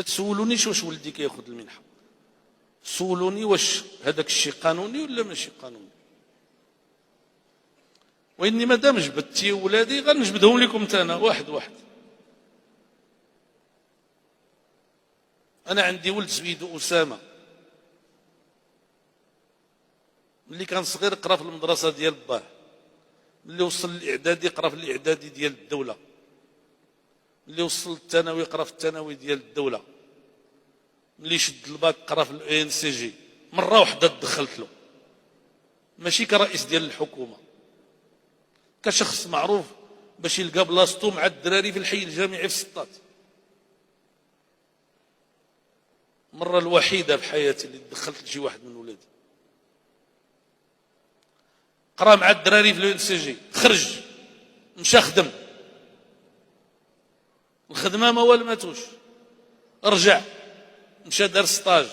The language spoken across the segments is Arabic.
ما تسولونيش واش ولدي كياخذ المنحه، سولوني واش هذاك الشيء قانوني ولا ماشي قانوني. واني مادام جبدتي ولادي غنجبدهم لكم حتى انا واحد واحد. انا عندي ولد سميتو اسامه، ملي كان صغير قرا في المدرسه ديال باه، ملي وصل الاعدادي قرا في الاعدادي ديال الدوله، ملي وصل الثانوي قرا في الثانوي ديال الدوله، ملي شد الباك قرا في الان سي جي. مره واحده تدخلت له، ماشي كرئيس ديال الحكومه، كشخص معروف باش يلقى بلاصتو مع الدراري في الحي الجامعي في سطات. المره الوحيده في حياتي اللي تدخلت لشي واحد من ولادي. قرا مع الدراري في الان سي جي، خرج مشى خدم، الخدمه ما والماتوش، رجع مشى دار ستاج.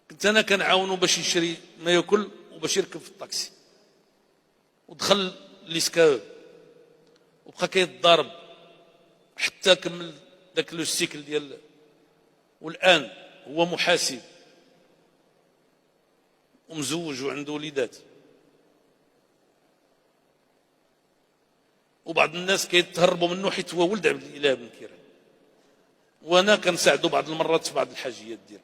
كنت انا كنعاونو باش يشري ما ياكل وباش يركب في الطاكسي، ودخل ليسكاو وبقى كيتضارب حتى كمل داك لو سيكل ديال. والان هو محاسب ومزوج وعنده وليدات. وبعض الناس كيتهربوا منه حيت هو ولد عبد الاله بن كيران، وانا كنساعدو بعض المرات في بعض الحاجيات ديالو.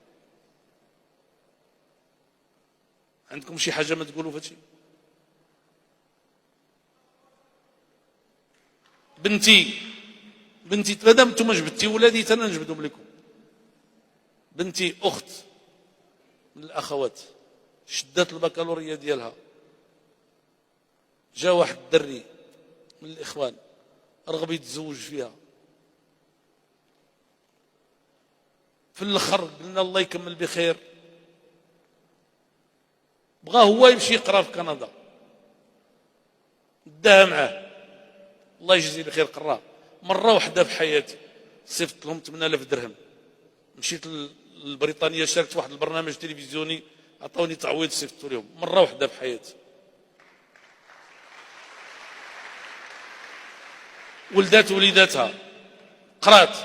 عندكم شي حاجه ما تقولوا في هادشي؟ بنتي مادام نتوما جبدتي ولادي انا نجبدهم لكم. بنتي اخت من الاخوات شدات البكالوريا ديالها، جا واحد الدري من الاخوان رغب يتزوج فيها، في الاخر قلنا الله يكمل بخير، بغى هو يمشي يقرا في كندا، داها معاه الله يجزيه بخير. قرا مره واحده في حياتي، صيفط لهم 8000 درهم. مشيت لبريطانيا، شاركت في واحد البرنامج تلفزيوني، عطاوني تعويض صيفطته لهم مره واحده في حياتي. ولدات وليداتها، قرات،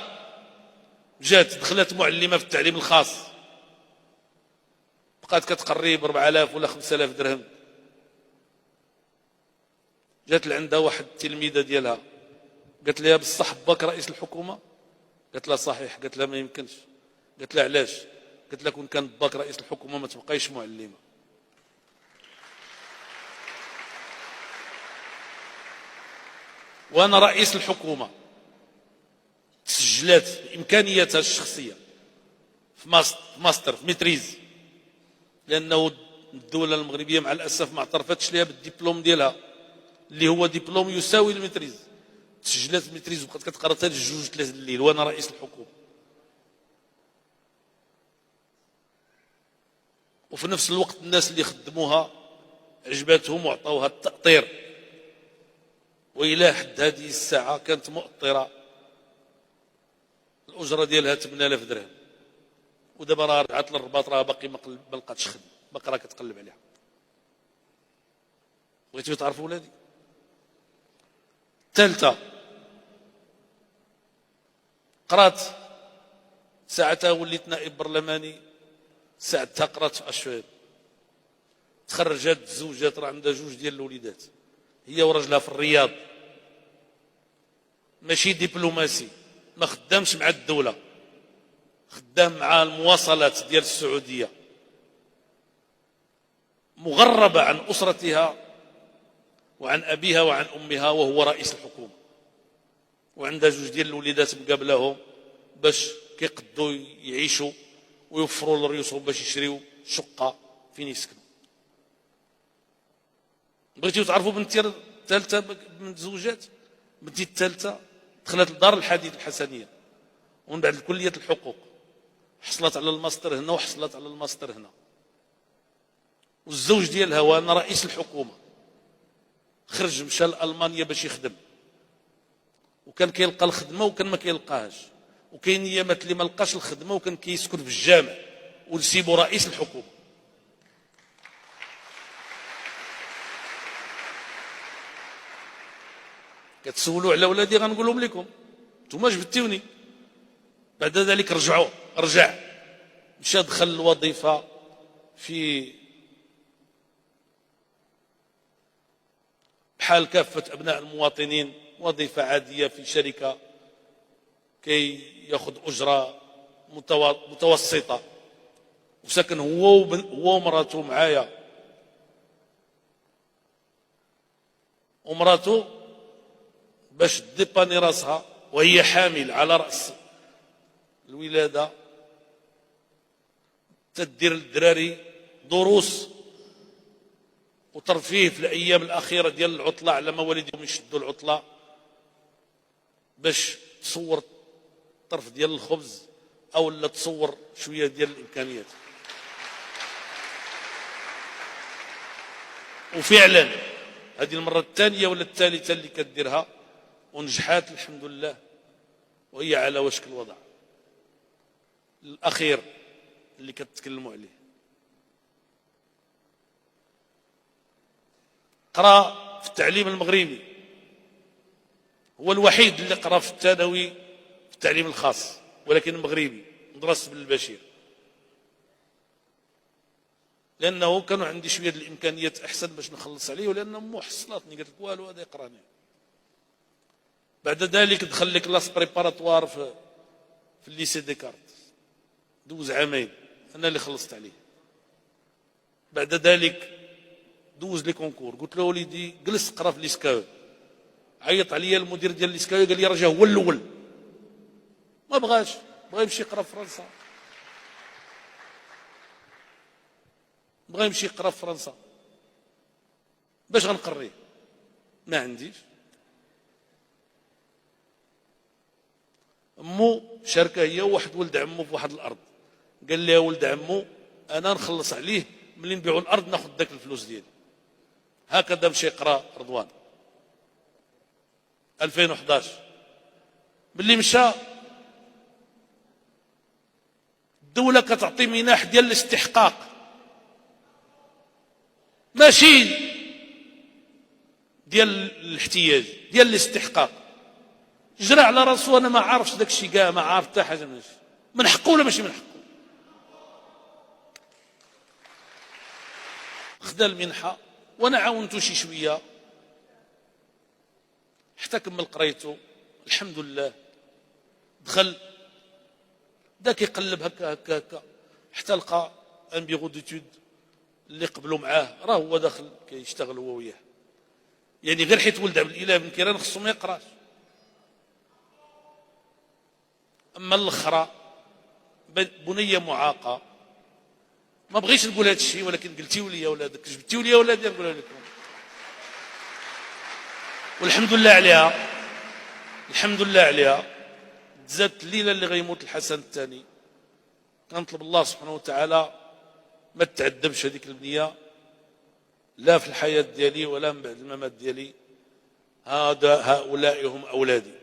جات دخلت معلمه في التعليم الخاص، بقات كتقري ب 4000 ولا 5000 درهم. جات لعندها واحد التلميذه ديالها قالت لها بصح باك رئيس الحكومه؟ قالت لها صحيح. قالت لها ما يمكنش. قالت لها علاش؟ قالت لها كون كان باك رئيس الحكومه ما تبقايش معلمه. وانا رئيس الحكومه تسجلات بامكانياتها الشخصيه في ماستر في ميتريز، لانه الدوله المغربيه مع الاسف ما اعترفتش لها بالدبلوم ديالها اللي هو دبلوم يساوي الميتريز. تسجلات الميتريز وبقات كتقرا حتى الجوج 3 الليل وانا رئيس الحكومه. وفي نفس الوقت الناس اللي خدموها عجباتهم وعطاوها التأطير، وإلى حد هذه الساعة كانت مؤطرة، الأجرة ديالها 8000 درهم، ودابا راه رجعت للرباط، راه باقي ما لقاتش خدمة، باقي راه كتقلب عليها. بغيتو تعرفوا ولادي؟ الثالثة قرات، ساعتها وليت نائب برلماني، ساعتها قرات في اشواب، تخرجت تزوجات، راه عندها جوج ديال الوليدات، هي وراجلها في الرياض، ماشي دبلوماسي، ما خدامش مع الدولة، خدام مع المواصلات ديال السعودية، مغربة عن أسرتها وعن أبيها وعن أمها وهو رئيس الحكومة، وعندها جوج ديال الوليدات مقابلهم باش كيقدوا يعيشوا ويوفروا لريوسهم باش يشريوا شقة فين يسكنوا. بغيتيو تعرفوا بنتي الثالثة من تزوجات؟ بنتي الثالثة دخلت لدار الحديث الحسنية، ومن بعد كلية الحقوق حصلت على الماستر هنا وحصلت على الماستر هنا. والزوج ديالها وانا رئيس الحكومة خرج مشى لألمانيا باش يخدم، وكان كيلقى الخدمة وكان ما كيلقاهاش، وكاين ايامات اللي ما لقاش الخدمة وكان كيسكن في الجامع ونسيبو رئيس الحكومة. كتسولوا على ولادي غنقول لهم لكم، نتوما جبدتوني، بعد ذلك رجع مشى دخل الوظيفة في بحال كافة أبناء المواطنين وظيفة عادية في شركة كي يأخذ أجرة متوسطة، وسكن هو ومراته معايا، ومراته باش ديباني راسها وهي حامل على رأس الولادة تدير للدراري دروس وترفيه في الأيام الأخيرة ديال العطلة على مواليدهم يشدوا العطلة باش تصور طرف ديال الخبز أو لا تصور شوية ديال الإمكانيات. وفعلا هذه المرة الثانية ولا الثالثة اللي كديرها ونجحات الحمد لله، وهي على وشك الوضع. الأخير اللي كتكلموا عليه قرا في التعليم المغربي، هو الوحيد اللي قرا في الثانوي في التعليم الخاص ولكن المغربي، مدرسة بن البشير، لأنه كانوا عندي شوية الإمكانيات أحسن باش نخلص عليه، ولأن أمه حصلاتني قالت لك والو هذا يقراني. بعد ذلك دخل لي كلاس بريباراتوار في الليسي ديكارت، دوز عامين أنا اللي خلصت عليه. بعد ذلك دوز لي كونكور، قلت له وليدي جلس قرا في ليسكاو. عيط عليا المدير ديال ليسكاو قال لي راه هو الاول، ما بغى يمشي يقرا في فرنسا، بغى يمشي يقرا في فرنسا. باش غنقريه؟ ما عنديش. امو شاركه هي وواحد ولد عمو في واحد الارض، قال لي يا ولد عمو انا نخلص عليه ملي نبيعوا الارض ناخذ داك الفلوس ديالي. هكذا مشى يقرا رضوان 2011. ملي مشى الدولة كتعطي منح ديال الاستحقاق ماشي ديال الاحتياج، ديال الاستحقاق. جرى على راسو، انا ما عارفش داك الشيء كاع، ما عارف حتى حاجه منه. من حقه ولا ماشي من حقه؟ خدا المنحه وانا عاونته شي شويه حتى كمل قرايته الحمد لله. دخل بدا كيقلب هكا هكا هكا حتى لقى ان بيغو ديتود اللي قبلوا معاه، راه هو داخل كيشتغل هو وياه. يعني غير حيت ولد عبد الاله بن كيران خصو ما يقراش. اما الاخرى بنيه معاقه، ما بغيتش نقول هذا الشيء ولكن قلتيو لي ولادك، جبتيو لي ولادي نقولها لكم، والحمد لله عليها، الحمد لله عليها. تزادت الليله اللي غيموت الحسن الثاني كنطلب الله سبحانه وتعالى ما تعذبش هذيك البنيه لا في الحياه ديالي ولا من بعد الممات ديالي. هؤلاء هم اولادي.